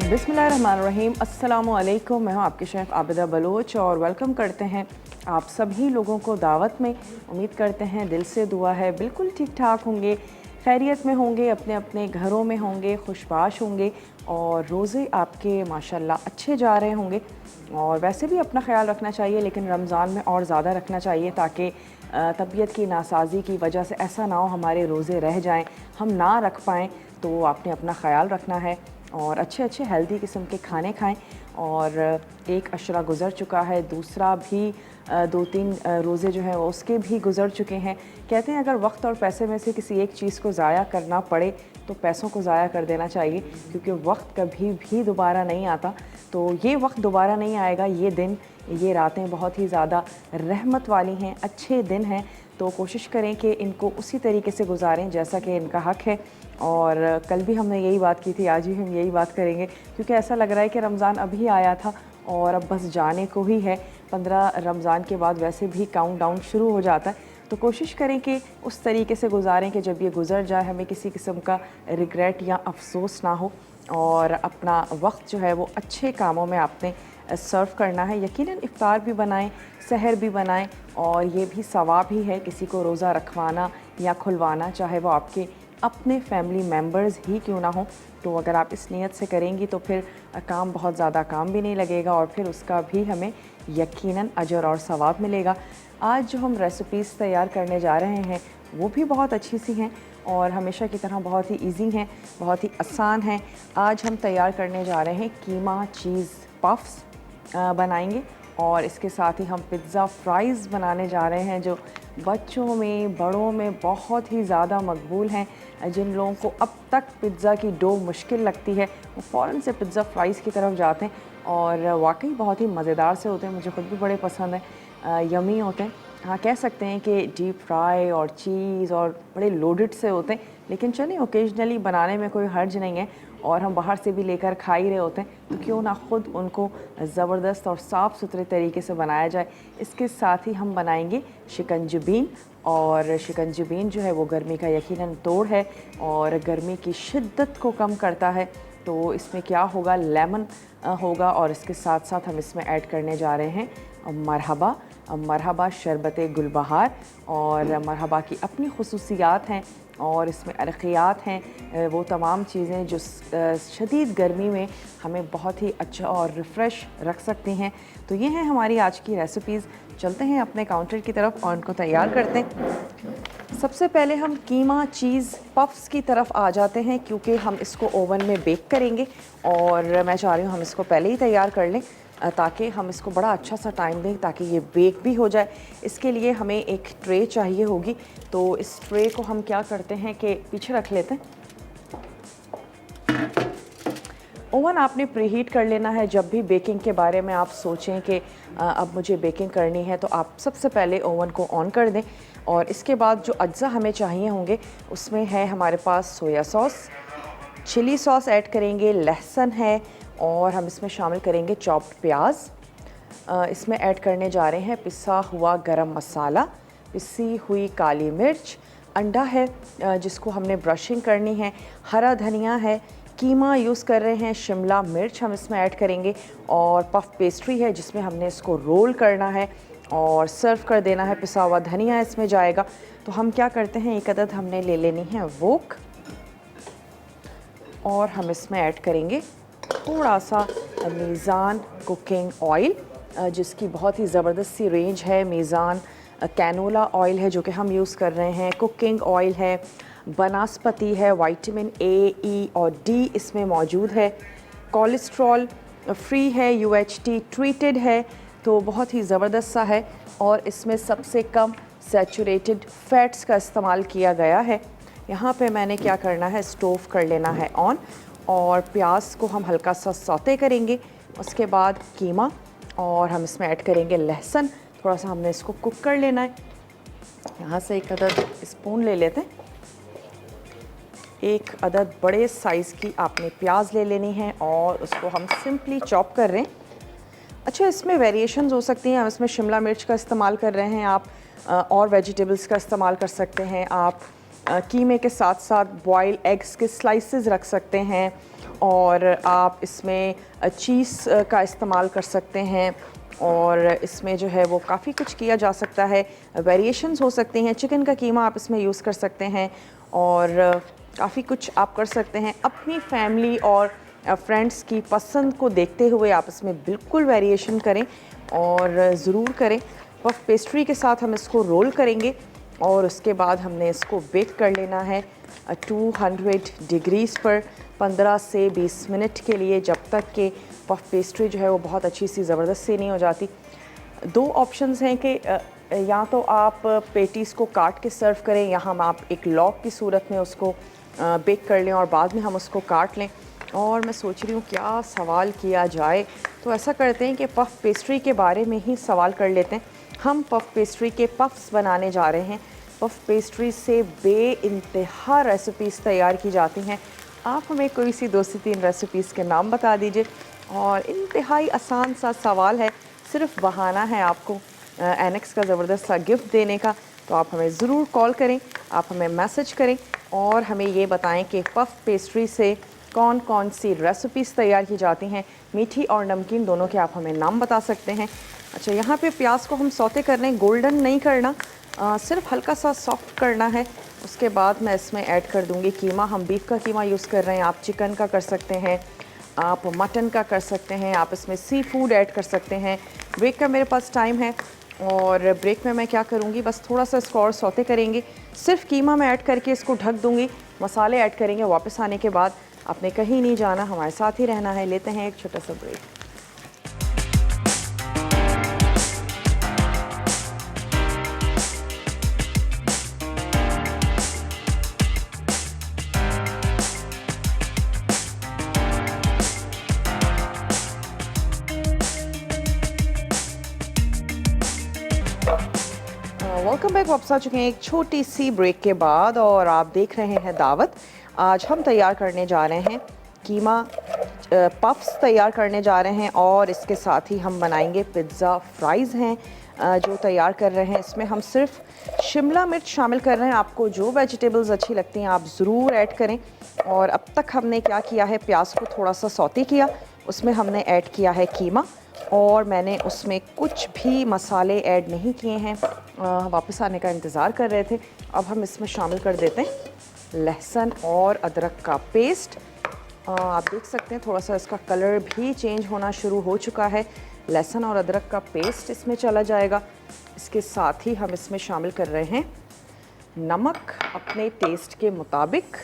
बिस्मिल्लाहिर्रहमानिर्रहीम। अस्सलामुअलैकुम। मैं हूँ आपकी शेफ़ आबिदा बलोच और वेलकम करते हैं आप सभी लोगों को दावत में। उम्मीद करते हैं, दिल से दुआ है बिल्कुल ठीक ठाक होंगे, खैरियत में होंगे, अपने अपने घरों में होंगे, खुशबाश होंगे और रोज़े आपके माशाल्लाह अच्छे जा रहे होंगे। और वैसे भी अपना ख्याल रखना चाहिए, लेकिन रमज़ान में और ज़्यादा रखना चाहिए ताकि तबीयत की नासाजी की वजह से ऐसा ना हो हमारे रोज़े रह जाएं, हम ना रख पाएँ। तो आपने अपना ख्याल रखना है और अच्छे अच्छे हेल्दी किस्म के खाने खाएं। और एक अशरा गुज़र चुका है, दूसरा भी 2-3 रोज़े जो हैं वो उसके भी गुज़र चुके हैं। कहते हैं अगर वक्त और पैसे में से किसी एक चीज़ को ज़ाया करना पड़े तो पैसों को ज़ाया कर देना चाहिए, क्योंकि वक्त कभी भी दोबारा नहीं आता। तो ये वक्त दोबारा नहीं आएगा, ये दिन, ये रातें बहुत ही ज़्यादा रहमत वाली हैं, अच्छे दिन हैं। तो कोशिश करें कि इनको उसी तरीके से गुजारें जैसा कि इनका हक़ है। और कल भी हमने यही बात की थी, आज भी हम यही बात करेंगे, क्योंकि ऐसा लग रहा है कि रमज़ान अभी आया था और अब बस जाने को ही है। 15 रमज़ान के बाद वैसे भी काउंटडाउन शुरू हो जाता है। तो कोशिश करें कि उस तरीके से गुजारें कि जब ये गुज़र जाए हमें किसी किस्म का रिग्रेट या अफसोस ना हो। और अपना वक्त जो है वो अच्छे कामों में आपने सर्व करना है। यकीनन इफ्तार भी बनाएं, सहर भी बनाएं, और ये भी सवाब ही है किसी को रोज़ा रखवाना या खुलवाना, चाहे वो आपके अपने फैमिली मेम्बर्स ही क्यों ना हो। तो अगर आप इस नीयत से करेंगी तो फिर काम बहुत ज़्यादा काम भी नहीं लगेगा और फिर उसका भी हमें यकीनन अजर और सवाब मिलेगा। आज जो हम रेसिपीज़ तैयार करने जा रहे हैं वो भी बहुत अच्छी सी हैं और हमेशा की तरह बहुत ही इजी हैं, बहुत ही आसान हैं। आज हम तैयार करने जा रहे हैं कीमा चीज़ पफ्स बनाएंगे और इसके साथ ही हम पिज़्ज़ा फ्राइज़ बनाने जा रहे हैं, जो बच्चों में बड़ों में बहुत ही ज़्यादा मकबूल हैं। जिन लोगों को अब तक पिज़्ज़ा की डो मुश्किल लगती है वो फ़ौरन से पिज़्ज़ा फ्राइज़ की तरफ जाते हैं और वाकई बहुत ही मज़ेदार से होते हैं, मुझे खुद भी बड़े पसंद हैं, यमी होते हैं। हाँ, कह सकते हैं कि डीप फ्राई और चीज़ और बड़े लोडेड से होते हैं, लेकिन चलिए ओकेजनली बनाने में कोई हर्ज नहीं है और हम बाहर से भी लेकर खा ही रहे होते हैं, तो क्यों ना ख़ुद उनको ज़बरदस्त और साफ़ सुथरे तरीके से बनाया जाए। इसके साथ ही हम बनाएंगे शिकंजबीन, और शिकंजबीन जो है वो गर्मी का यकीनन तोड़ है और गर्मी की शिद्दत को कम करता है। तो इसमें क्या होगा, लेमन होगा और इसके साथ साथ हम इसमें ऐड करने जा रहे हैं मरहबा शरबत गुलबहार। और मरहबा की अपनी खुसूसियात हैं और इसमें अरक़ियात हैं, वो तमाम चीज़ें जो शदीद गर्मी में हमें बहुत ही अच्छा और रिफ़्रेश रख सकती हैं। तो ये हैं हमारी आज की रेसिपीज़। चलते हैं अपने काउंटर की तरफ और इनको तैयार करते हैं। सबसे पहले हम कीमा चीज़ पफ्स की तरफ आ जाते हैं, क्योंकि हम इसको ओवन में बेक करेंगे और मैं चाह रही हूँ हम इसको पहले ही तैयार कर लें ताकि हम इसको बड़ा अच्छा सा टाइम दें ताकि ये बेक भी हो जाए। इसके लिए हमें एक ट्रे चाहिए होगी, तो इस ट्रे को हम क्या करते हैं कि पीछे रख लेते हैं। ओवन आपने प्रीहीट कर लेना है। जब भी बेकिंग के बारे में आप सोचें कि अब मुझे बेकिंग करनी है, तो आप सबसे पहले ओवन को ऑन कर दें। और इसके बाद जो अज्जा हमें चाहिए होंगे उसमें है हमारे पास soya sauce, chilli sauce add करेंगे, लहसुन है और हम इसमें शामिल करेंगे चॉप्ड प्याज। इसमें ऐड करने जा रहे हैं पिसा हुआ गरम मसाला, पिसी हुई काली मिर्च, अंडा है जिसको हमने ब्रशिंग करनी है, हरा धनिया है, कीमा यूज़ कर रहे हैं, शिमला मिर्च हम इसमें ऐड करेंगे और पफ पेस्ट्री है जिसमें हमने इसको रोल करना है और सर्व कर देना है। पिसा हुआ धनिया इसमें जाएगा। तो हम क्या करते हैं, एक अदद हमने ले लेनी है वोक और हम इसमें ऐड करेंगे थोड़ा सा मीज़ान कुकिंग ऑयल, जिसकी बहुत ही ज़बरदस्त सी रेंज है। मीज़ान कैनोला ऑयल है जो कि हम यूज़ कर रहे हैं, कुकिंग ऑयल है, बनास्पति है, विटामिन ए, ई और डी इसमें मौजूद है, कोलेस्ट्रॉल फ्री है, UHT ट्रीटेड है, तो बहुत ही ज़बरदस्त सा है। और इसमें सबसे कम सैचुरेटेड फैट्स का इस्तेमाल किया गया है। यहाँ पे मैंने क्या करना है, स्टोव कर लेना है ऑन और प्याज को हम हल्का सा सौते करेंगे। उसके बाद कीमा और हम इसमें ऐड करेंगे लहसुन, थोड़ा सा हमने इसको कुक कर लेना है। यहाँ से एक अदद स्पून ले लेते हैं। एक अदद बड़े साइज़ की आपने प्याज ले लेनी है और उसको हम सिंपली चॉप कर रहे हैं। अच्छा, इसमें वेरिएशंस हो सकती हैं। हम इसमें शिमला मिर्च का इस्तेमाल कर रहे हैं, आप और वेजिटेबल्स का इस्तेमाल कर सकते हैं, आप कीमे के साथ साथ बॉयल एग्स के स्लाइसेस रख सकते हैं और आप इसमें चीज़ का इस्तेमाल कर सकते हैं और इसमें जो है वो काफ़ी कुछ किया जा सकता है, वेरिएशंस हो सकती हैं। चिकन का कीमा आप इसमें यूज़ कर सकते हैं और काफ़ी कुछ आप कर सकते हैं। अपनी फैमिली और फ्रेंड्स की पसंद को देखते हुए आप इसमें बिल्कुल वेरिएशन करें और ज़रूर करें। पफ पेस्ट्री के साथ हम इसको रोल करेंगे और उसके बाद हमने इसको बेक कर लेना है 200 डिग्रीज़ पर 15 से 20 मिनट के लिए, जब तक कि पफ पेस्ट्री जो है वो बहुत अच्छी सी ज़बरदस्त सी नहीं हो जाती। दो ऑप्शंस हैं कि या तो आप पेटीज़ को काट के सर्व करें या हम आप एक लॉग की सूरत में उसको बेक कर लें और बाद में हम उसको काट लें। और मैं सोच रही हूँ क्या सवाल किया जाए, तो ऐसा करते हैं कि पफ पेस्ट्री के बारे में ही सवाल कर लेते हैं। हम पफ पेस्ट्री के पफ्स बनाने जा रहे हैं। पफ पेस्ट्री से बेइंतहा रेसिपीज़ तैयार की जाती हैं। आप हमें कोई सी 2 से 3 रेसिपीज़ के नाम बता दीजिए और इंतहाई आसान सा सवाल है, सिर्फ बहाना है आपको एनेक्स का ज़बरदस्त सा गिफ्ट देने का। तो आप हमें ज़रूर कॉल करें, आप हमें मैसेज करें और हमें ये बताएं कि पफ पेस्ट्री से कौन कौन सी रेसिपीज़ तैयार की जाती हैं, मीठी और नमकीन दोनों के आप हमें नाम बता सकते हैं। अच्छा, यहाँ पे प्याज को हम सौते कर रहे हैं, गोल्डन नहीं करना, सिर्फ हल्का सा सॉफ्ट करना है। उसके बाद मैं इसमें ऐड कर दूँगी कीमा। हम बीफ का कीमा यूज़ कर रहे हैं, आप चिकन का कर सकते हैं, आप मटन का कर सकते हैं, आप इसमें सी फूड ऐड कर सकते हैं। ब्रेक का मेरे पास टाइम है और ब्रेक में मैं क्या करूँगी, बस थोड़ा सा इसको और सौते करेंगे। सिर्फ कीमा मैं ऐड करके इसको ढक दूँगी, मसाले ऐड करेंगे। वापस आने के बाद आपने कहीं नहीं जाना, हमारे साथ ही रहना है। लेते हैं एक छोटा सा ब्रेक। Welcome back. वापस आ चुके हैं एक छोटी सी ब्रेक के बाद और आप देख रहे हैं दावत। आज हम तैयार करने जा रहे हैं कीमा पफ्स तैयार करने जा रहे हैं और इसके साथ ही हम बनाएंगे पिज़्ज़ा फ्राइज़ हैं जो तैयार कर रहे हैं। इसमें हम सिर्फ शिमला मिर्च शामिल कर रहे हैं। आपको जो वेजिटेबल्स अच्छी लगती हैं आप ज़रूर ऐड करें। और अब तक हमने क्या किया है, प्याज को थोड़ा सा सौते किया, उसमें हमने ऐड किया है कीमा और मैंने उसमें कुछ भी मसाले ऐड नहीं किए हैं। वापस आने का इंतज़ार कर रहे थे। अब हम इसमें शामिल कर देते हैं लहसुन और अदरक का पेस्ट। आप देख सकते हैं थोड़ा सा इसका कलर भी चेंज होना शुरू हो चुका है। लहसुन और अदरक का पेस्ट इसमें चला जाएगा। इसके साथ ही हम इसमें शामिल कर रहे हैं नमक अपने टेस्ट के मुताबिक।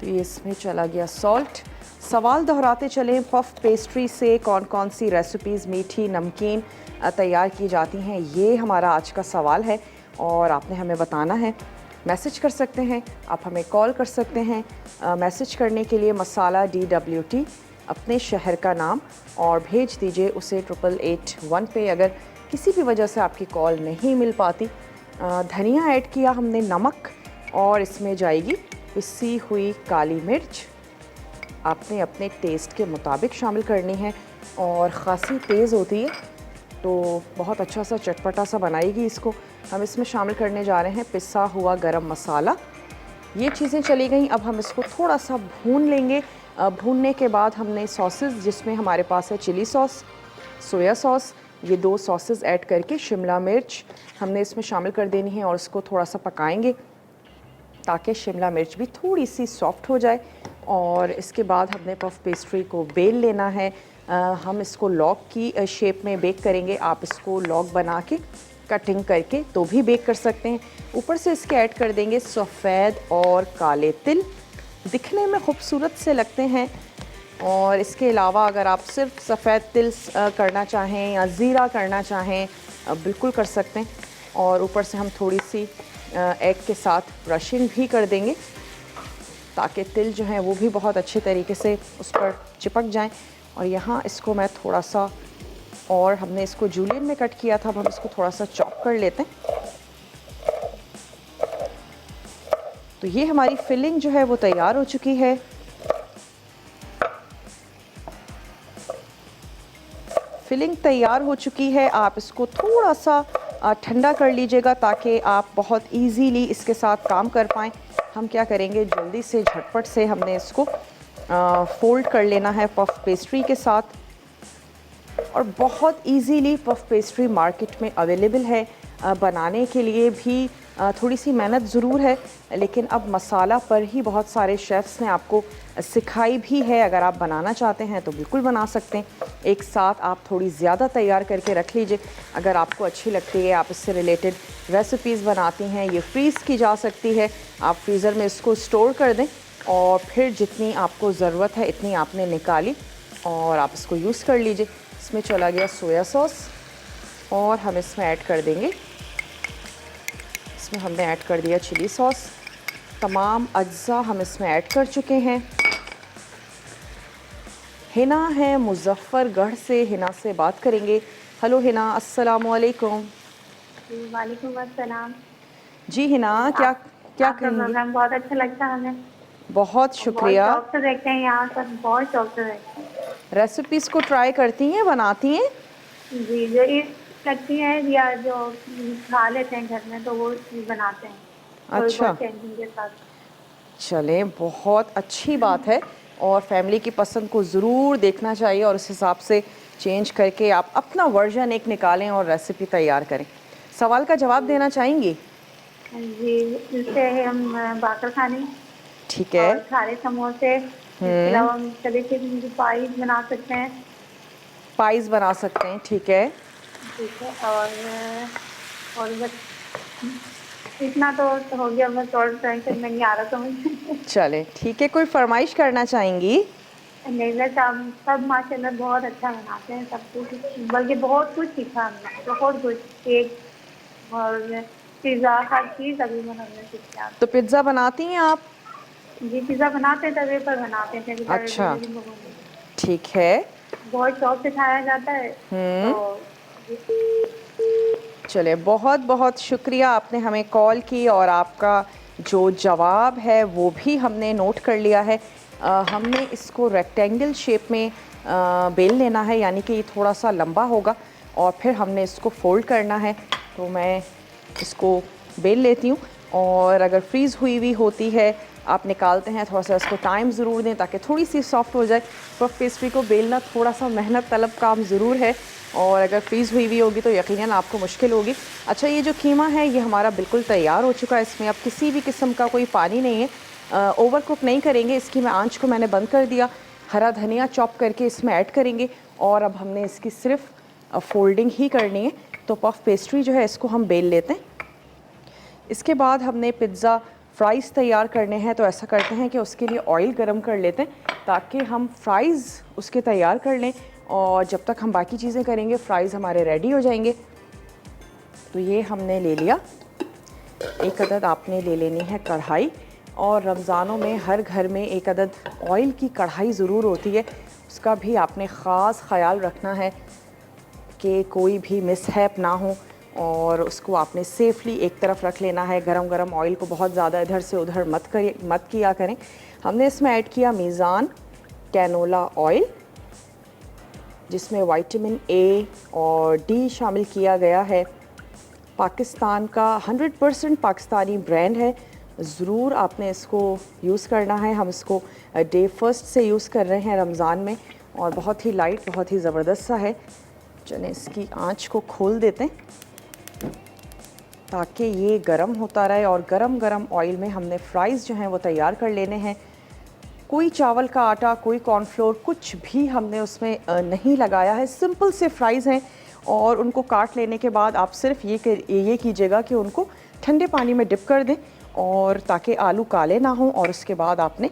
तो ये इसमें चला गया सॉल्ट। सवाल दोहराते चलें, पफ पेस्ट्री से कौन कौन सी रेसिपीज़ मीठी नमकीन तैयार की जाती हैं, ये हमारा आज का सवाल है और आपने हमें बताना है। मैसेज कर सकते हैं, आप हमें कॉल कर सकते हैं। मैसेज करने के लिए मसाला DWT अपने शहर का नाम और भेज दीजिए उसे 8881 पे। अगर किसी भी वजह से आपकी कॉल नहीं मिल पाती, धनिया ऐड किया हमने, नमक, और इसमें जाएगी पिसी हुई काली मिर्च। आपने अपने टेस्ट के मुताबिक शामिल करनी है और ख़ासी तेज़ होती है तो बहुत अच्छा सा चटपटा सा बनाएगी इसको। हम इसमें शामिल करने जा रहे हैं पिसा हुआ गरम मसाला। ये चीज़ें चली गई, अब हम इसको थोड़ा सा भून लेंगे। भूनने के बाद हमने सॉसेस, जिसमें हमारे पास है चिली सॉस, सोया सॉस, ये 2 सॉसेस ऐड करके शिमला मिर्च हमने इसमें शामिल कर देनी है और इसको थोड़ा सा पकाएंगे ताकि शिमला मिर्च भी थोड़ी सी सॉफ्ट हो जाए। और इसके बाद हमने पफ पेस्ट्री को बेल लेना है। हम इसको लॉग की शेप में बेक करेंगे। आप इसको लॉग बना के कटिंग करके तो भी बेक कर सकते हैं। ऊपर से इसके ऐड कर देंगे सफ़ेद और काले तिल, दिखने में खूबसूरत से लगते हैं। और इसके अलावा अगर आप सिर्फ सफ़ेद तिल करना चाहें या ज़ीरा करना चाहें, बिल्कुल कर सकते हैं। और ऊपर से हम थोड़ी सी एग के साथ ब्रशिंग भी कर देंगे ताकि तिल जो हैं वो भी बहुत अच्छे तरीके से उस पर चिपक जाएं। और यहाँ इसको मैं थोड़ा सा, और हमने इसको जूलियन में कट किया था, अब हम इसको थोड़ा सा चॉप कर लेते हैं। तो ये हमारी फिलिंग जो है वो तैयार हो चुकी है। फिलिंग तैयार हो चुकी है। आप इसको थोड़ा सा ठंडा कर लीजिएगा ताकि आप बहुत इजीली इसके साथ काम कर पाएँ। हम क्या करेंगे, जल्दी से झटपट से हमने इसको फोल्ड कर लेना है पफ पेस्ट्री के साथ। और बहुत इजीली पफ पेस्ट्री मार्केट में अवेलेबल है। बनाने के लिए भी थोड़ी सी मेहनत ज़रूर है, लेकिन अब मसाला पर ही बहुत सारे शेफ़्स ने आपको सिखाई भी है। अगर आप बनाना चाहते हैं तो बिल्कुल बना सकते हैं। एक साथ आप थोड़ी ज़्यादा तैयार करके रख लीजिए। अगर आपको अच्छी लगती है, आप इससे रिलेटेड रेसिपीज़ बनाती हैं, ये फ्रीज़ की जा सकती है। आप फ्रीज़र में इसको स्टोर कर दें और फिर जितनी आपको ज़रूरत है इतनी आपने निकाली और आप इसको यूज़ कर लीजिए। इसमें चला गया सोया सॉस और हम इसमें ऐड कर देंगे, इसमें हमने ऐड कर दिया चिली सॉस। तमाम अज्जा हम इसमें ऐड कर चुके हैं। हिना है मुजफ्फरगढ़ से, हिना से बात करेंगे। हेलो हिना, अस्सलाम वालेकुम। वालेकुम अस्सलाम। जी हिना, क्या क्या आपका कहेंगी? प्रोग्राम बहुत अच्छा लगता है हमें। बहुत बहुत शुक्रिया। शौक से देखते हैं, यहाँ सब बहुत शौक से देखते हैं। रेसिपीज़ को ट्राई करती हैं, बनाती हैं? जी, जो ईद लगती है या जो खा लेते हैं घर में तो वो बनाते हैं थोड़ी अच्छा, बहुत चेंजिंग के साथ। चलें, बहुत अच्छी बात है। और फैमिली की पसंद को ज़रूर देखना चाहिए और उस हिसाब से चेंज करके आप अपना वर्जन एक निकालें और रेसिपी तैयार करें। सवाल का जवाब देना चाहेंगी? जी, इससे हम बाकर खाने ठीक है। और खारे समोसे, इसके अलावा हम तले की पाइस बना सकते हैं। पाइज़ बना सकते हैं, ठीक है। ठीक है। और बस इतना तो हो गया, बस और टेंशन नहीं आ रहा समझ। चलें, ठीक है। कोई फरमाइश करना चाहेंगी? नहीं, बस हम सब माशाल्लाह बहुत अच्छा बनाते हैं सब कुछ, बल्कि बहुत कुछ सीखा हमने, बहुत कुछ। केक और पिज़्ज़ा, हर चीज़ अभी हमने सीखा। तो पिज़्ज़ा बनाती हैं आप? जी, पिज़्ज़ा बनाते हैं, तवे पर बनाते हैं, कभी तवे अच्छा, पे, कभी ठीक है। बहुत शौक से खाया जाता है तो। चलिए, बहुत बहुत शुक्रिया, आपने हमें कॉल की और आपका जो जवाब है वो भी हमने नोट कर लिया है। हमने इसको रेक्टेंगल शेप में बेल लेना है, यानी कि ये थोड़ा सा लंबा होगा और फिर हमने इसको फोल्ड करना है। तो मैं इसको बेल लेती हूँ और अगर फ्रीज़ हुई हुई होती है आप निकालते हैं, थोड़ा सा इसको टाइम ज़रूर दें ताकि थोड़ी सी सॉफ्ट हो जाए। पफ पेस्ट्री को बेलना थोड़ा सा मेहनत तलब काम ज़रूर है और अगर फ्रीज़ हुई हुई होगी तो यकीनन आपको मुश्किल होगी। अच्छा, ये जो कीमा है ये हमारा बिल्कुल तैयार हो चुका है। इसमें अब किसी भी किस्म का कोई पानी नहीं है। ओवर कुक नहीं करेंगे, इसकी आँच को मैंने बंद कर दिया। हरा धनिया चॉप करके इसमें ऐड करेंगे और अब हमने इसकी सिर्फ फोल्डिंग ही करनी है। तो पफ पेस्ट्री जो है इसको हम बेल लेते हैं। इसके बाद हमने पिज़्ज़ा फ्राइज़ तैयार करने हैं, तो ऐसा करते हैं कि उसके लिए ऑयल गरम कर लेते हैं ताकि हम फ्राइज़ उसके तैयार कर लें और जब तक हम बाकी चीज़ें करेंगे फ़्राइज़ हमारे रेडी हो जाएंगे। तो ये हमने ले लिया। एक अदद आपने ले लेनी है कढ़ाई, और रमज़ानों में हर घर में एक अदद ऑयल की कढ़ाई ज़रूर होती है। उसका भी आपने ख़ास ख़याल रखना है कि कोई भी मिसहैप ना हो और उसको आपने सेफली एक तरफ रख लेना है। गरम गरम ऑयल को बहुत ज़्यादा इधर से उधर मत किया करें। हमने इसमें ऐड किया मीज़ान कैनोला ऑयल, जिसमें विटामिन ए और डी शामिल किया गया है। पाकिस्तान का 100% पाकिस्तानी ब्रांड है, ज़रूर आपने इसको यूज़ करना है। हम इसको डे फर्स्ट से यूज़ कर रहे हैं रमज़ान में और बहुत ही लाइट, बहुत ही ज़बरदस्त सा है। चलें इसकी आंच को खोल देते हैं ताकि ये गरम होता रहे और गरम गरम ऑयल में हमने फ़्राइज़ जो हैं वो तैयार कर लेने हैं। कोई चावल का आटा, कोई कॉर्नफ्लोर, कुछ भी हमने उसमें नहीं लगाया है। सिंपल से फ़्राइज़ हैं और उनको काट लेने के बाद आप सिर्फ ये कीजिएगा कि उनको ठंडे पानी में डिप कर दें और ताकि आलू काले ना हों, और उसके बाद आपने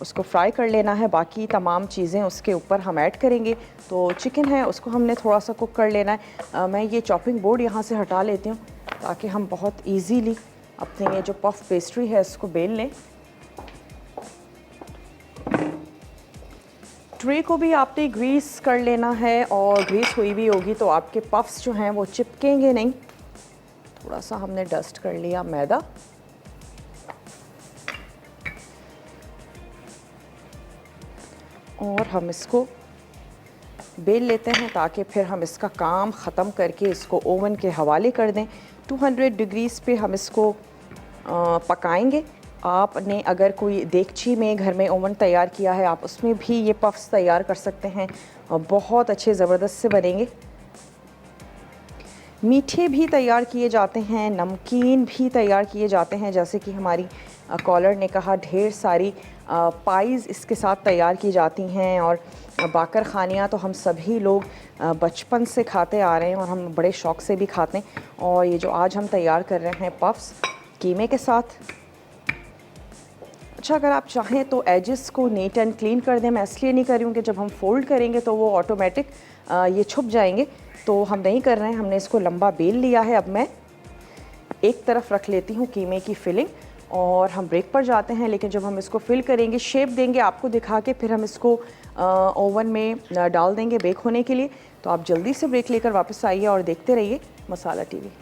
उसको फ्राई कर लेना है। बाकी तमाम चीज़ें उसके ऊपर हम ऐड करेंगे। तो चिकन है उसको हमने थोड़ा सा कुक कर लेना है। मैं ये चॉपिंग बोर्ड यहाँ से हटा लेती हूँ ताकि हम बहुत ईजीली अपने ये जो पफ पेस्ट्री है इसको बेल लें। ट्रे को भी आपने ग्रीस कर लेना है और ग्रीस हुई भी होगी तो आपके पफ्स जो हैं वो चिपकेंगे नहीं। थोड़ा सा हमने डस्ट कर लिया मैदा, और हम इसको बेल लेते हैं ताकि फिर हम इसका काम ख़त्म करके इसको ओवन के हवाले कर दें। 200 डिग्रीज़ पे हम इसको पकाएंगे। आपने अगर कोई देगची में घर में ओवन तैयार किया है, आप उसमें भी ये पफ्स तैयार कर सकते हैं और बहुत अच्छे ज़बरदस्त से बनेंगे। मीठे भी तैयार किए जाते हैं, नमकीन भी तैयार किए जाते हैं, जैसे कि हमारी कॉलर ने कहा ढेर सारी पाइज़ इसके साथ तैयार की जाती हैं। और बाकर खानियाँ तो हम सभी लोग बचपन से खाते आ रहे हैं और हम बड़े शौक़ से भी खाते हैं। और ये जो आज हम तैयार कर रहे हैं पफ्स कीमे के साथ, अच्छा अगर आप चाहें तो एजेस को नीट एंड क्लीन कर दें। मैं इसलिए नहीं कर रही हूँ कि जब हम फ़ोल्ड करेंगे तो वो ऑटोमेटिक ये छुप जाएंगे, तो हम नहीं कर रहे हैं। हमने इसको लंबा बेल लिया है। अब मैं एक तरफ रख लेती हूँ कीमे की फिलिंग और हम ब्रेक पर जाते हैं। लेकिन जब हम इसको फिल करेंगे, शेप देंगे आपको दिखा के, फिर हम इसको ओवन में डाल देंगे बेक होने के लिए। तो आप जल्दी से ब्रेक लेकर वापस आइए और देखते रहिए मसाला टीवी।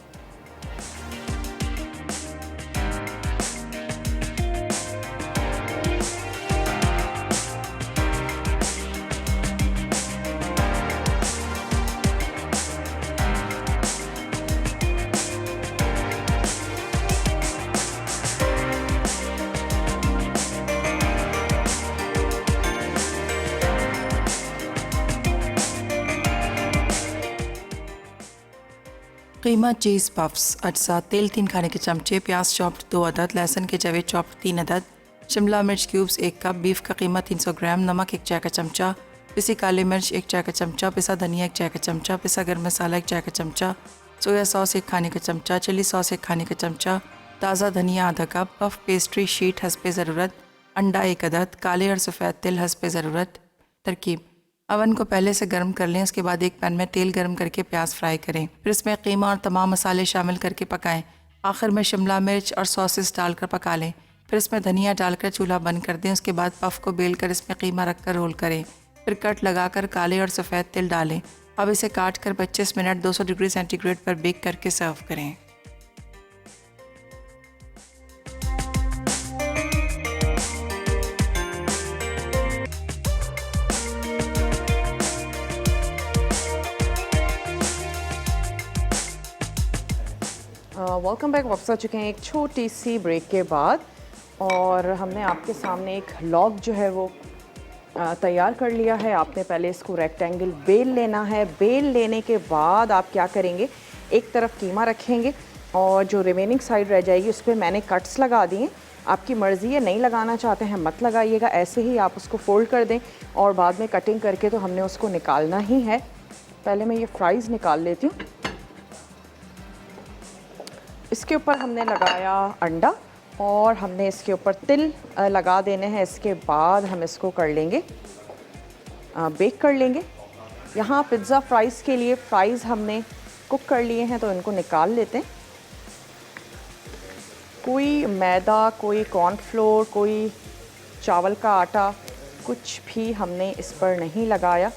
कीमा चीज़ पफ्स अज्जा तेल 3 खाने के चमचे, प्याज चॉप्ड 2 अदद, लहसुन के जवे चॉप्ड 3 अदद, शिमला मिर्च क्यूब्स 1 कप, बीफ का कीमा 300 ग्राम, नमक 1 चाय का चमचा, पिसी काली मिर्च 1 चाय का चमचा, पिसा धनिया 1 चाय का चमचा, पिसा गर्म मसाला 1 चाय का चमचा, सोया सॉस 1 खाने का चमचा, चिली सॉस 1 खाने का चमचा, ताज़ा धनिया आधा कप, पफ पेस्ट्री शीट हस्ब ज़रूरत, अंडा 1 अदद, काले और सफ़ेद तिल हस्ब ज़रूरत। तरकीब: अवन को पहले से गर्म कर लें। उसके बाद एक पैन में तेल गर्म करके प्याज फ्राई करें, फिर इसमें कीमा और तमाम मसाले शामिल करके पकाएं। आखिर में शिमला मिर्च और सॉसेस डालकर पका लें, फिर इसमें धनिया डालकर चूल्हा बंद कर दें। उसके बाद पफ को बेल कर इसमें कीमा रखकर रोल करें, फिर कट लगाकर काले और सफ़ेद तिल डालें। अब इसे काट कर 25 मिनट 200 डिग्री सेंटीग्रेड पर बेक करके सर्व करें। Welcome back. वापस आ चुके हैं एक छोटी सी ब्रेक के बाद, और हमने आपके सामने एक लॉग जो है वो तैयार कर लिया है। आपने पहले इसको रेक्टेंगल बेल लेना है। बेल लेने के बाद आप क्या करेंगे, एक तरफ कीमा रखेंगे और जो रिमेनिंग साइड रह जाएगी उस पर मैंने कट्स लगा दिए। आपकी मर्ज़ी है, नहीं लगाना चाहते हैं मत लगाइएगा, ऐसे ही आप उसको फोल्ड कर दें और बाद में कटिंग करके तो हमने उसको निकालना ही है। पहले मैं ये फ्राइज़ निकाल लेती हूँ। इसके ऊपर हमने लगाया अंडा और हमने इसके ऊपर तिल लगा देने हैं। इसके बाद हम इसको कर लेंगे बेक कर लेंगे। यहाँ पिज़्ज़ा फ्राइज़ के लिए फ्राइज़ हमने कुक कर लिए हैं तो इनको निकाल लेते हैं। कोई मैदा, कोई कॉर्नफ्लोर, कोई चावल का आटा, कुछ भी हमने इस पर नहीं लगाया।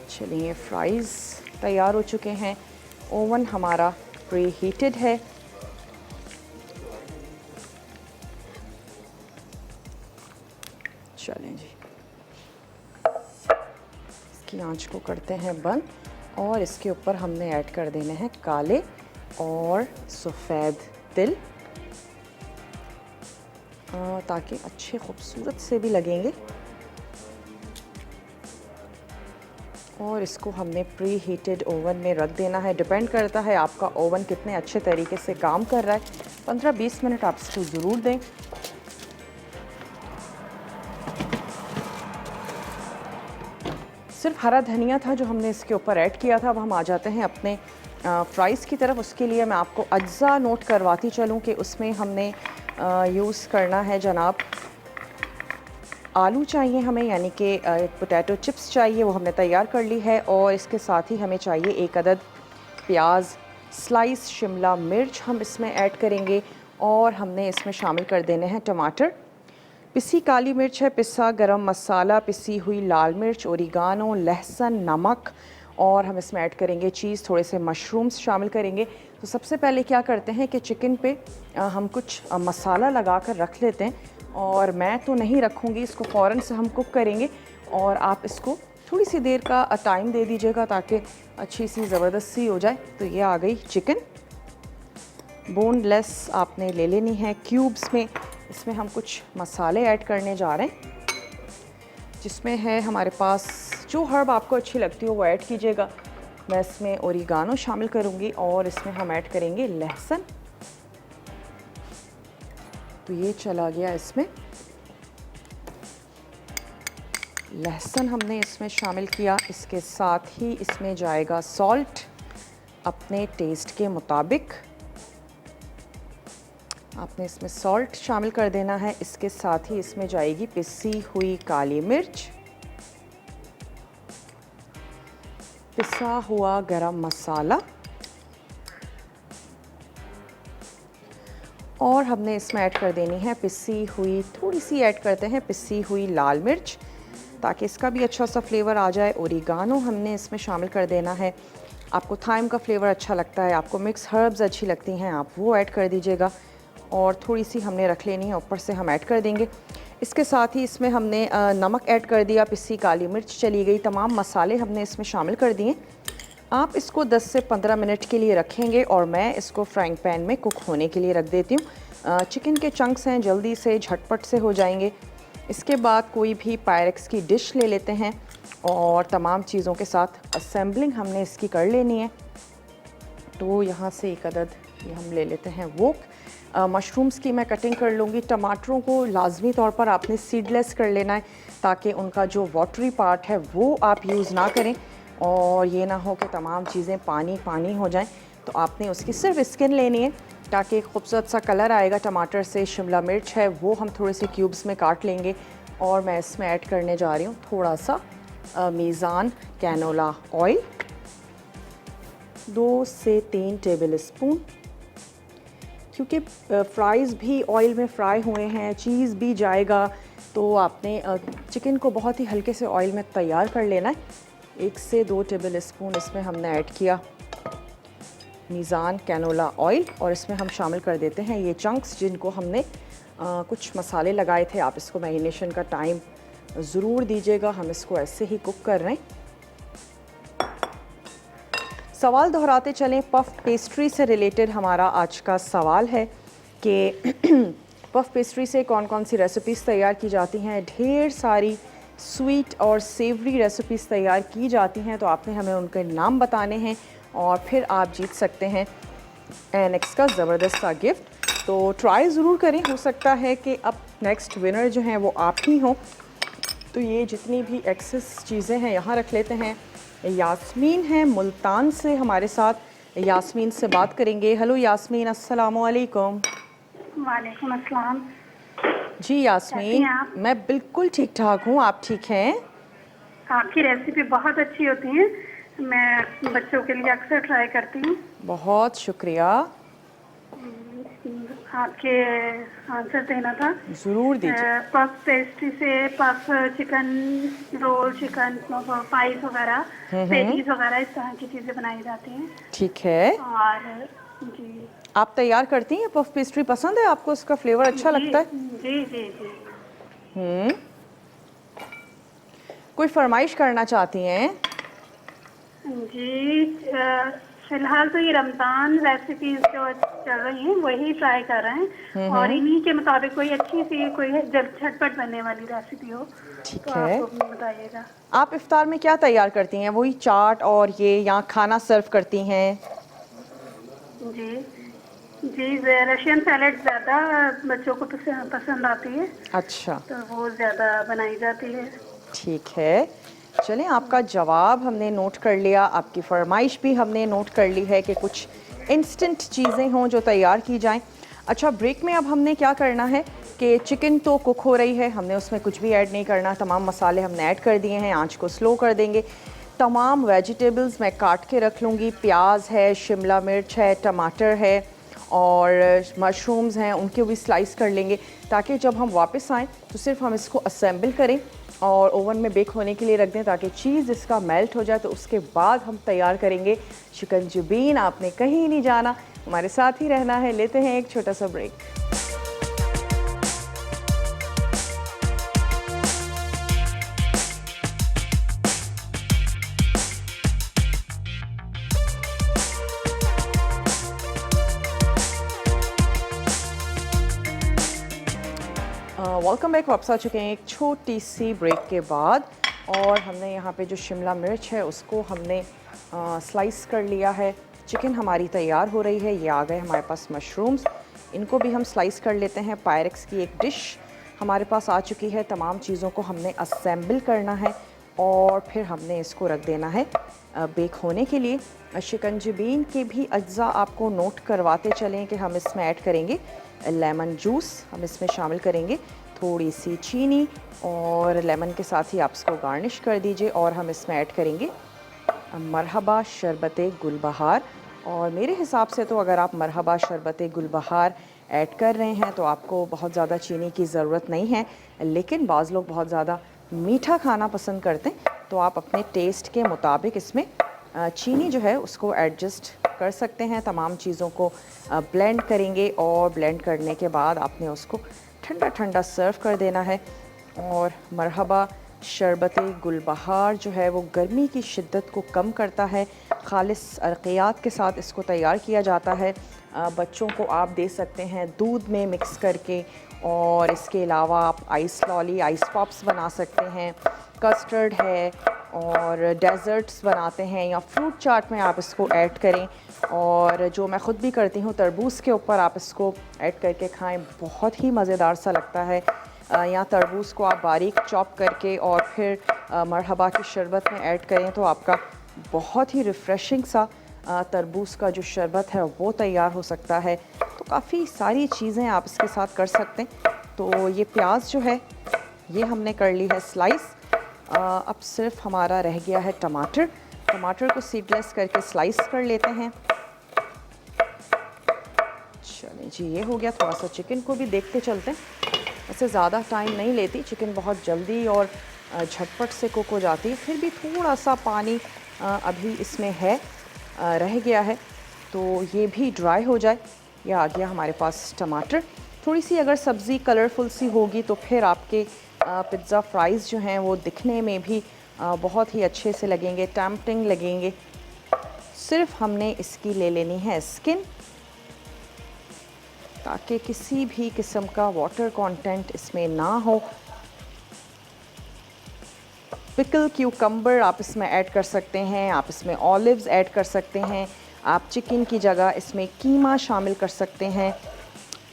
चलिए, फ्राइज़ तैयार हो चुके हैं। ओवन हमारा प्री हीटेड है। चलें जी, इसकी आंच को करते हैं बंद और इसके ऊपर हमने ऐड कर देने हैं काले और सफ़ेद तिल, ताकि अच्छे खूबसूरत से भी लगेंगे। और इसको हमने प्री हीटेड ओवन में रख देना है। डिपेंड करता है आपका ओवन कितने अच्छे तरीके से काम कर रहा है। 15-20 मिनट आप इसको ज़रूर दें। सिर्फ हरा धनिया था जो हमने इसके ऊपर ऐड किया था। अब हम आ जाते हैं अपने फ्राइज़ की तरफ। उसके लिए मैं आपको अज्जा नोट करवाती चलूँ कि उसमें हमने यूज़ करना है जनाब आलू चाहिए हमें, यानी कि पोटैटो चिप्स चाहिए, वो हमने तैयार कर ली है। और इसके साथ ही हमें चाहिए 1 अदद प्याज, स्लाइस शिमला मिर्च हम इसमें ऐड करेंगे और हमने इसमें शामिल कर देने हैं टमाटर, पिसी काली मिर्च है, पिसा गरम मसाला, पिसी हुई लाल मिर्च, ओरिगानो, लहसुन, नमक, और हम इसमें ऐड करेंगे चीज़, थोड़े से मशरूम्स शामिल करेंगे। तो सबसे पहले क्या करते हैं कि चिकन पे हम कुछ मसाला लगा कर रख लेते हैं, और मैं तो नहीं रखूँगी इसको, फ़ौरन से हम कुक करेंगे और आप इसको थोड़ी सी देर का टाइम दे दीजिएगा ताकि अच्छी सी ज़बरदस्त सी हो जाए। तो ये आ गई चिकन, बोनलेस आपने ले लेनी है क्यूब्स में। इसमें हम कुछ मसाले ऐड करने जा रहे हैं, जिसमें है हमारे पास जो हर्ब आपको अच्छी लगती हो वो ऐड कीजिएगा। मैं इसमें ओरिगानो शामिल करूँगी और इसमें हम ऐड करेंगे लहसुन। तो ये चला गया इसमें लहसुन, हमने इसमें शामिल किया। इसके साथ ही इसमें जाएगा सॉल्ट अपने टेस्ट के मुताबिक, आपने इसमें सॉल्ट शामिल कर देना है। इसके साथ ही इसमें जाएगी पिसी हुई काली मिर्च, पिसा हुआ गरम मसाला, और हमने इसमें ऐड कर देनी है पिसी हुई, थोड़ी सी ऐड करते हैं पिसी हुई लाल मिर्च ताकि इसका भी अच्छा सा फ्लेवर आ जाए। ओरिगानो हमने इसमें शामिल कर देना है। आपको थाइम का फ्लेवर अच्छा लगता है, आपको मिक्स हर्ब्स अच्छी लगती हैं, आप वो ऐड कर दीजिएगा। और थोड़ी सी हमने रख लेनी है, ऊपर से हम ऐड कर देंगे। इसके साथ ही इसमें हमने नमक ऐड कर दिया, पिसी काली मिर्च चली गई, तमाम मसाले हमने इसमें शामिल कर दिए। आप इसको 10 से 15 मिनट के लिए रखेंगे और मैं इसको फ्राइंग पैन में कुक होने के लिए रख देती हूँ। चिकन के चंक्स हैं, जल्दी से झटपट से हो जाएंगे। इसके बाद कोई भी पायरेक्स की डिश ले लेते हैं और तमाम चीज़ों के साथ असेंबलिंग हमने इसकी कर लेनी है। तो यहाँ से एक अदद ये हम ले लेते हैं वोक। मशरूम्स की मैं कटिंग कर लूँगी। टमाटरों को लाजमी तौर पर आपने सीडलेस कर लेना है ताकि उनका जो वाटरी पार्ट है वो आप यूज़ ना करें और ये ना हो कि तमाम चीज़ें पानी पानी हो जाएं। तो आपने उसकी सिर्फ स्किन लेनी है ताकि खूबसूरत सा कलर आएगा टमाटर से। शिमला मिर्च है वो हम थोड़े से क्यूब्स में काट लेंगे और मैं इसमें ऐड करने जा रही हूँ थोड़ा सा मीज़ान कैनोला ऑयल, 2 से 3 टेबल स्पून। क्योंकि फ्राइज़ भी ऑयल में फ्राई हुए हैं, चीज़ भी जाएगा, तो आपने चिकन को बहुत ही हल्के से ऑयल में तैयार कर लेना है। 1 से 2 टेबल स्पून इसमें हमने ऐड किया मीज़ान कैनोला ऑयल और इसमें हम शामिल कर देते हैं ये चंक्स जिनको हमने कुछ मसाले लगाए थे। आप इसको मैरिनेशन का टाइम ज़रूर दीजिएगा, हम इसको ऐसे ही कुक कर रहे हैं। सवाल दोहराते चलें, पफ पेस्ट्री से रिलेटेड हमारा आज का सवाल है कि पफ पेस्ट्री से कौन कौन सी रेसिपीज़ तैयार की जाती हैं। ढेर सारी स्वीट और सेवरी रेसिपीज़ तैयार की जाती हैं, तो आपने हमें उनके नाम बताने हैं और फिर आप जीत सकते हैं एनेक्स का ज़बरदस्त सा गिफ्ट। तो ट्राई ज़रूर करें, हो सकता है कि अब नेक्स्ट विनर जो हैं वो आप ही हों। तो ये जितनी भी एक्सेस चीज़ें हैं यहाँ रख लेते हैं। यास्मीन है मुल्तान से हमारे साथ, यास्मीन से बात करेंगे। हेलो यास्मीन, अस्सलाम वालेकुम। वालेकुम अस्सलाम। जी यास्मीन, मैं बिल्कुल ठीक ठाक हूँ, आप ठीक हैं? आपकी रेसिपी बहुत अच्छी होती है, मैं बच्चों के लिए अक्सर ट्राई करती हूँ। बहुत शुक्रिया। आपके आंसर देना था। ज़रूर दीजिए। पफ पेस्ट्री से puff chicken roll, chicken price वगैरह, पेटीज वगैरह इस तरह की चीज़ें बनाई जाती हैं। ठीक है। और जी, आप तैयार करती हैं पफ पेस्ट्री? पसंद है आपको, उसका फ्लेवर अच्छा लगता है? जी जी जी। कोई फरमाइश करना चाहती हैं? जी, फिलहाल तो ये रमज़ान रेसिपीज जो चल रही हैं वही ट्राई कर रहे हैं और इन्हीं के मुताबिक कोई अच्छी सी कोई झटपट बनने वाली रेसिपी हो ठीक तो है। आप बताइएगा। आप इफ्तार में क्या तैयार करती हैं? वही चाट और ये यहाँ खाना सर्व करती हैं? जी जी, रशियन सैलेड ज़्यादा बच्चों को पसंद आती है। अच्छा, तो वो ज़्यादा बनाई जाती है। ठीक है। चलें, आपका जवाब हमने नोट कर लिया, आपकी फरमाइश भी हमने नोट कर ली है कि कुछ इंस्टेंट चीज़ें हों जो तैयार की जाएं। अच्छा, ब्रेक में अब हमने क्या करना है कि चिकन तो कुक हो रही है, हमने उसमें कुछ भी ऐड नहीं करना, तमाम मसाले हमने ऐड कर दिए हैं, आंच को स्लो कर देंगे। तमाम वेजिटेबल्स मैं काट के रख लूँगी, प्याज है, शिमला मिर्च है, टमाटर है और मशरूम्स हैं, उनके भी स्लाइस कर लेंगे ताकि जब हम वापस आएँ तो सिर्फ हम इसको असेंबल करें और ओवन में बेक होने के लिए रख दें ताकि चीज़ इसका मेल्ट हो जाए। तो उसके बाद हम तैयार करेंगे चिकन जुबीन। आपने कहीं नहीं जाना, हमारे साथ ही रहना है। लेते हैं एक छोटा सा ब्रेक। Welcome back. वापस आ चुके हैं एक छोटी सी ब्रेक के बाद, और हमने यहाँ पे जो शिमला मिर्च है उसको हमने स्लाइस कर लिया है। चिकन हमारी तैयार हो रही है। ये आ गए हमारे पास मशरूम्स, इनको भी हम स्लाइस कर लेते हैं। पायरेक्स की एक डिश हमारे पास आ चुकी है। तमाम चीज़ों को हमने असेंबल करना है और फिर हमने इसको रख देना है बेक होने के लिए। शिकंजबीन के भी अज्जा आपको नोट करवाते चलें कि हम इसमें ऐड करेंगे लेमन जूस, हम इसमें शामिल करेंगे थोड़ी सी चीनी, और लेमन के साथ ही आप इसको गार्निश कर दीजिए। और हम इसमें ऐड करेंगे मरहबा शरबत गुलबहार। और मेरे हिसाब से तो अगर आप मरहबा शरबत गुलबहार ऐड कर रहे हैं तो आपको बहुत ज़्यादा चीनी की ज़रूरत नहीं है, लेकिन बाज़ लोग बहुत ज़्यादा मीठा खाना पसंद करते हैं, तो आप अपने टेस्ट के मुताबिक इसमें चीनी जो है उसको एडजस्ट कर सकते हैं। तमाम चीज़ों को ब्लेंड करेंगे और ब्लेंड करने के बाद आपने उसको ठंडा ठंडा सर्व कर देना है। और मरहबा शरबत गुलबहार जो है वो गर्मी की शिद्दत को कम करता है। खालिस अरक़ियात के साथ इसको तैयार किया जाता है। बच्चों को आप दे सकते हैं दूध में मिक्स करके, और इसके अलावा आप आइस लॉली, आइस पॉप्स बना सकते हैं, कस्टर्ड है, और डेज़र्ट्स बनाते हैं, या फ्रूट चाट में आप इसको ऐड करें। और जो मैं ख़ुद भी करती हूँ, तरबूज के ऊपर आप इसको ऐड करके खाएं, बहुत ही मज़ेदार सा लगता है। या तरबूज को आप बारीक चॉप करके और फिर मरहबा की शरबत में ऐड करें तो आपका बहुत ही रिफ़्रेशिंग सा तरबूज का जो शरबत है वो तैयार हो सकता है। तो काफ़ी सारी चीज़ें आप इसके साथ कर सकते हैं। तो ये प्याज जो है ये हमने कर ली है स्लाइस। अब सिर्फ हमारा रह गया है टमाटर। टमाटर को सीडलेस करके स्लाइस कर लेते हैं। चलिए जी, ये हो गया। थोड़ा सा चिकन को भी देखते चलते हैं। वैसे ज़्यादा टाइम नहीं लेती, चिकन बहुत जल्दी और झटपट से कुक हो जाती है। फिर भी थोड़ा सा पानी अभी इसमें है, रह गया है, तो ये भी ड्राई हो जाए। ये आ गया हमारे पास टमाटर। थोड़ी सी अगर सब्ज़ी कलरफुल सी होगी तो फिर आपके पिज़्ज़ा फ्राइज़ जो हैं वो दिखने में भी बहुत ही अच्छे से लगेंगे, टेम्पटिंग लगेंगे। सिर्फ हमने इसकी ले लेनी है स्किन, ताकि किसी भी किस्म का वाटर कंटेंट इसमें ना हो। पिकल क्यूकम्बर आप इसमें ऐड कर सकते हैं, आप इसमें ऑलिव्स ऐड कर सकते हैं, आप चिकन की जगह इसमें कीमा शामिल कर सकते हैं।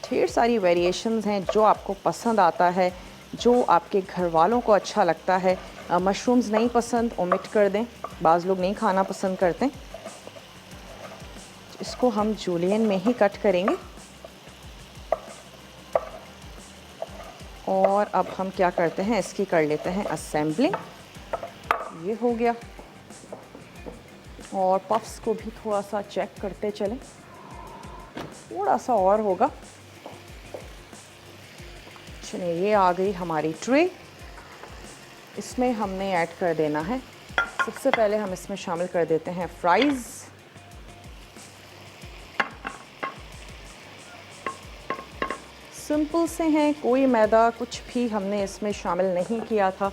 ढेर सारी वेरिएशंस हैं, जो आपको पसंद आता है, जो आपके घर वालों को अच्छा लगता है। मशरूम्स नहीं पसंद, ओमिट कर दें, बाज़ लोग नहीं खाना पसंद करते। इसको हम जूलियन में ही कट करेंगे। और अब हम क्या करते हैं, इसकी कर लेते हैं असेंबलिंग। ये हो गया। और पफ्स को भी थोड़ा सा चेक करते चलें, थोड़ा सा और होगा। चलिए, ये आ गई हमारी ट्रे। इसमें हमने ऐड कर देना है, सबसे पहले हम इसमें शामिल कर देते हैं फ्राइज़। सिंपल से हैं, कोई मैदा कुछ भी हमने इसमें शामिल नहीं किया था।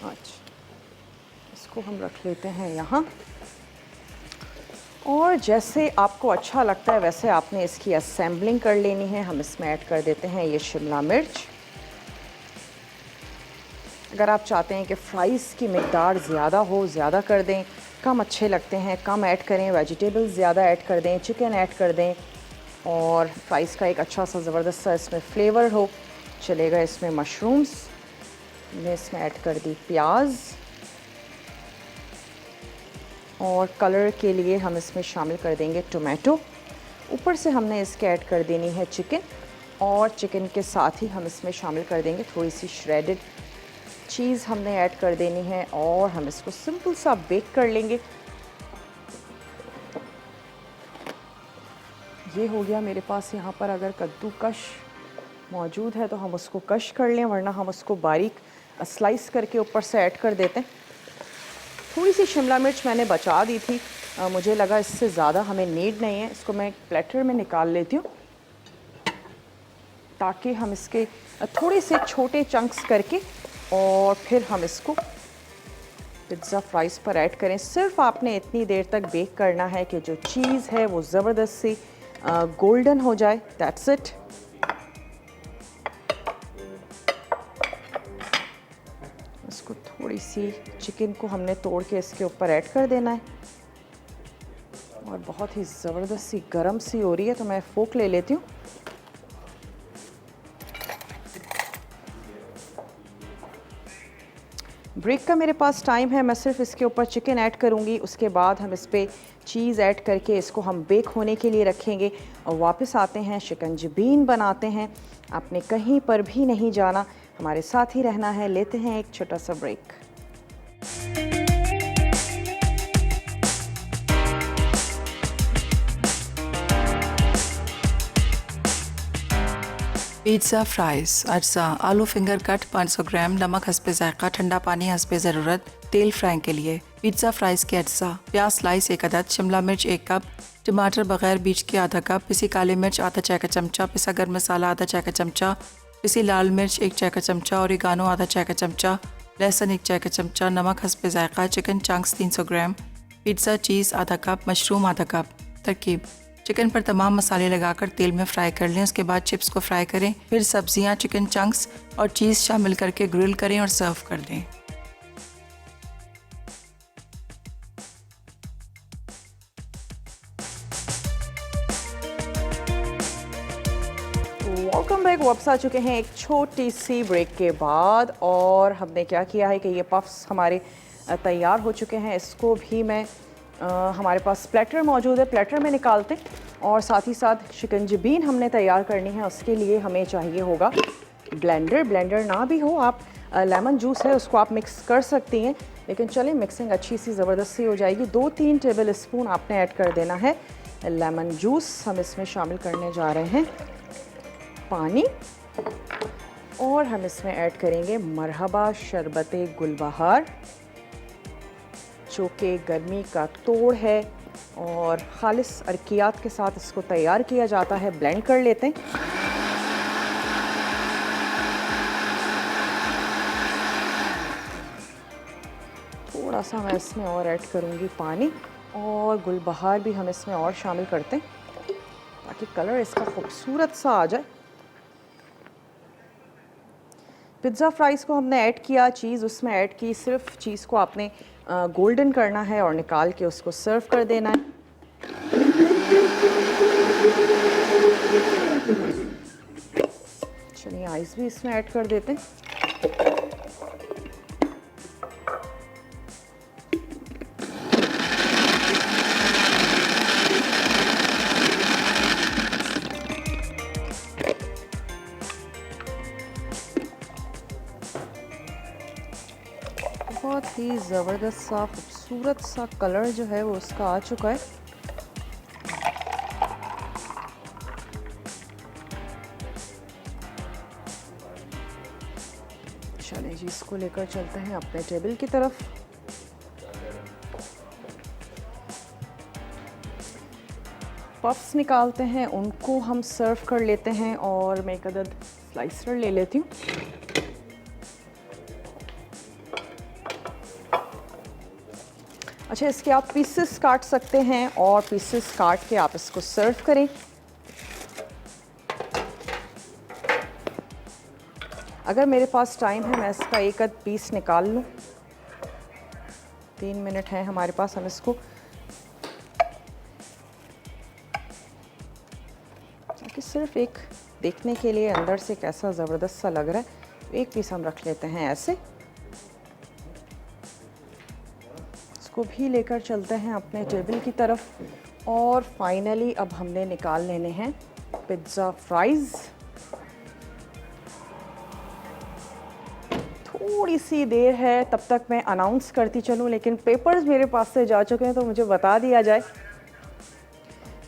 अच्छा, इसको हम रख लेते हैं यहाँ। और जैसे आपको अच्छा लगता है वैसे आपने इसकी असेंबलिंग कर लेनी है। हम इसमें ऐड कर देते हैं ये शिमला मिर्च। अगर आप चाहते हैं कि फ़्राइज़ की मिक़दार ज़्यादा हो, ज़्यादा कर दें। कम अच्छे लगते हैं, कम ऐड करें। वेजिटेबल्स ज़्यादा ऐड कर दें, चिकन ऐड कर दें, और फ्राइज़ का एक अच्छा सा ज़बरदस्त सा इसमें फ्लेवर हो चलेगा। इसमें मशरूम्स हमने इसमें ऐड कर दी, प्याज, और कलर के लिए हम इसमें शामिल कर देंगे टोमेटो। ऊपर से हमने इसके ऐड कर देनी है चिकन, और चिकन के साथ ही हम इसमें शामिल कर देंगे थोड़ी सी श्रेडेड चीज़ हमने ऐड कर देनी है, और हम इसको सिंपल सा बेक कर लेंगे। ये हो गया मेरे पास। यहाँ पर अगर कद्दूकश मौजूद है तो हम उसको कश कर लें, वरना हम उसको बारीक स्लाइस करके ऊपर से ऐड कर देते हैं। थोड़ी सी शिमला मिर्च मैंने बचा दी थी, मुझे लगा इससे ज़्यादा हमें नीड नहीं है। इसको मैं प्लेटर में निकाल लेती हूँ, ताकि हम इसके थोड़े से छोटे चंक्स करके और फिर हम इसको पिज़्ज़ा फ्राइज़ पर ऐड करें। सिर्फ आपने इतनी देर तक बेक करना है कि जो चीज़ है वो ज़बरदस्त सी गोल्डन हो जाए। That's it. इसको थोड़ी सी चिकन को हमने तोड़ के इसके ऊपर ऐड कर देना है और बहुत ही ज़बरदस्त सी गरम सी हो रही है, तो मैं फोक ले लेती हूँ। ब्रेक का मेरे पास टाइम है, मैं सिर्फ इसके ऊपर चिकन ऐड करूँगी, उसके बाद हम इस पर चीज़ ऐड करके इसको हम बेक होने के लिए रखेंगे और वापस आते हैं, शिकंजी बनाते हैं। आपने कहीं पर भी नहीं जाना, हमारे साथ ही रहना है। लेते हैं एक छोटा सा ब्रेक। पिज़्ज़ा फ्राइज़ अज्जा आलू फिंगर कट 500 ग्राम, नमक हस्बे ज़ायक़ा, ठंडा पानी हस्बे ज़रूरत, तेल फ्राई के लिए। पिज़्ज़ा फ्राइज़ के अज्जा: प्याज स्लाइस 1 अदद, शिमला मिर्च 1 कप, टमाटर बगैर बीज के आधा कप, पिसी काली मिर्च आधा चाय का चमचा, पिसा गर्म मसाला आधा चाय का चमचा, पिसी लाल मिर्च 1 चाय का चमचा, ओरिगानो आधा चाय का चमचा, लहसुन 1 चाय का चमचा, नमक हस्बे ज़ायक़ा, चिकन चंक्स 300 ग्राम, पिज़्ज़ा चीज़ आधा कप, मशरूम आधा कप। तरकीब: चिकन पर तमाम मसाले लगाकर तेल में फ्राई कर लें, उसके बाद चिप्स को फ्राई करें, फिर सब्जियां, चिकन चंक्स और चीज़ शामिल करके ग्रिल करें और सर्व कर दें। Welcome back. वापस आ चुके हैं एक छोटी सी ब्रेक के बाद और हमने क्या किया है कि ये पफ्स हमारे तैयार हो चुके हैं। इसको भी मैं हमारे पास प्लेटर मौजूद है, प्लेटर में निकालते और साथ ही साथ शिकंजी हमने तैयार करनी है। उसके लिए हमें चाहिए होगा ब्लेंडर ना भी हो, आप लेमन जूस है उसको आप मिक्स कर सकती हैं, लेकिन चलें मिक्सिंग अच्छी सी ज़बरदस्त सी हो जाएगी। 2-3 टेबल स्पून आपने ऐड कर देना है लेमन जूस। हम इसमें शामिल करने जा रहे हैं पानी और हम इसमें ऐड करेंगे मरहबा शरबते गुलबहार, जो कि गर्मी का तोड़ है और खालिस अरकियात के साथ इसको तैयार किया जाता है। ब्लेंड कर लेते हैं। थोड़ा सा मैं इसमें और ऐड करूँगी पानी और गुलबहार भी हम इसमें और शामिल करते हैं ताकि कलर इसका खूबसूरत सा आ जाए। पिज़्ज़ा फ्राइज़ को हमने ऐड किया, चीज़ उसमें ऐड की। सिर्फ चीज़ को आपने गोल्डन करना है और निकाल के उसको सर्व कर देना है। चलिए आइस भी इसमें ऐड कर देते हैं। बहुत ही ज़बरदस्त सा खूबसूरत सा कलर जो है वो उसका आ चुका है। चलिए जी, इसको लेकर चलते हैं अपने टेबल की तरफ। पफ्स निकालते हैं, उनको हम सर्व कर लेते हैं और मैं एक अदद स्लाइसर ले लेती हूँ। अच्छा, इसके आप पीसेस काट सकते हैं और पीसेस काट के आप इसको सर्व करें। अगर मेरे पास टाइम है मैं इसका एक आध पीस निकाल लूँ। 3 मिनट है हमारे पास, हम इसको क्योंकि सिर्फ एक देखने के लिए अंदर से कैसा ज़बरदस्त सा लग रहा है। एक पीस हम रख लेते हैं ऐसे। इसको भी लेकर चलते हैं अपने टेबल की तरफ और फाइनली अब हमने निकाल लेने हैं पिज़्ज़ा फ्राइज़। थोड़ी सी देर है, तब तक मैं अनाउंस करती चलूं, लेकिन पेपर्स मेरे पास से जा चुके हैं तो मुझे बता दिया जाए।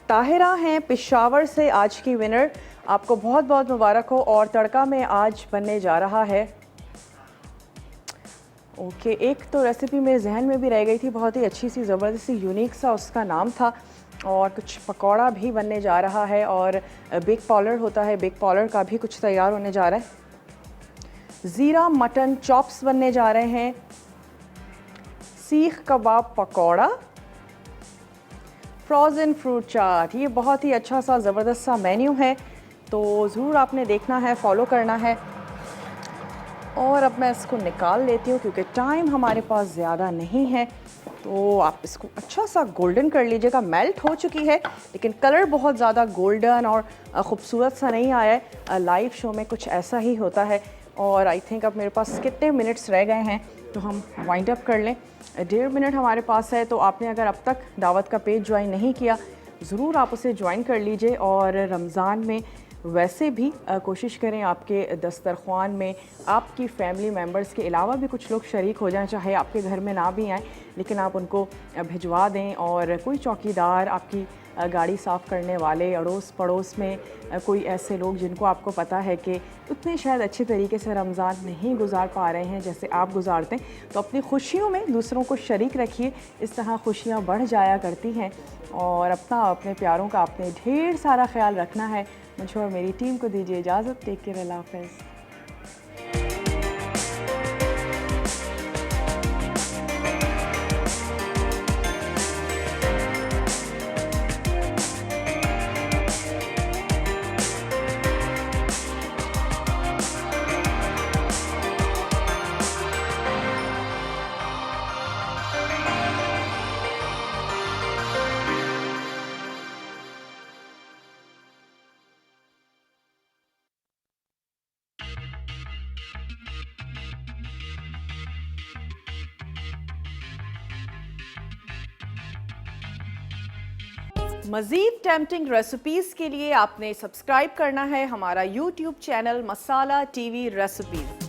ताहिरा हैं पेशावर से आज की विनर, आपको बहुत बहुत मुबारक हो। और तड़का में आज बनने जा रहा है, ओके, एक तो रेसिपी मेरे जहन में भी रह गई थी, बहुत ही अच्छी सी ज़बरदस्त सी यूनिक सा उसका नाम था। और कुछ पकौड़ा भी बनने जा रहा है और बेक पॉलर होता है, बेक पॉलर का भी कुछ तैयार होने जा रहा है। ज़ीरा मटन चॉप्स बनने जा रहे हैं। सीख कबाब पकौड़ा, फ्रोज़न फ्रूट चाट। ये बहुत ही अच्छा सा ज़बरदस्त सा मेन्यू है, तो ज़रूर आपने देखना है, फॉलो करना है। और अब मैं इसको निकाल लेती हूँ क्योंकि टाइम हमारे पास ज़्यादा नहीं है। तो आप इसको अच्छा सा गोल्डन कर लीजिएगा। मेल्ट हो चुकी है लेकिन कलर बहुत ज़्यादा गोल्डन और ख़ूबसूरत सा नहीं आया है। लाइव शो में कुछ ऐसा ही होता है। और आई थिंक अब मेरे पास कितने मिनट्स रह गए हैं, तो हम वाइंड अप कर लें। 1.5 मिनट हमारे पास है। तो आपने अगर अब तक दावत का पेज ज्वाइन नहीं किया, ज़रूर आप उसे ज्वाइन कर लीजिए। और रमज़ान में वैसे भी कोशिश करें आपके दस्तरख्वान में आपकी फैमिली मेम्बर्स के अलावा भी कुछ लोग शरीक हो जाएं, चाहे आपके घर में ना भी आएँ लेकिन आप उनको भिजवा दें। और कोई चौकीदार, आपकी गाड़ी साफ़ करने वाले, अड़ोस पड़ोस में कोई ऐसे लोग जिनको आपको पता है कि उतने शायद अच्छे तरीके से रमज़ान नहीं गुजार पा रहे हैं जैसे आप गुजारते हैं, तो अपनी खुशियों में दूसरों को शरीक रखिए। इस तरह खुशियाँ बढ़ जाया करती हैं। और अपने प्यारों का आपने ढेर सारा ख्याल रखना है। मुझे और मेरी टीम को दीजिए इजाज़त। टेक केयर, अल्लाह हाफ़िज़। मज़ीद टेम्पटिंग रेसिपीज़ के लिए आपने सब्सक्राइब करना है हमारा YouTube चैनल मसाला TV रेसिपीज़।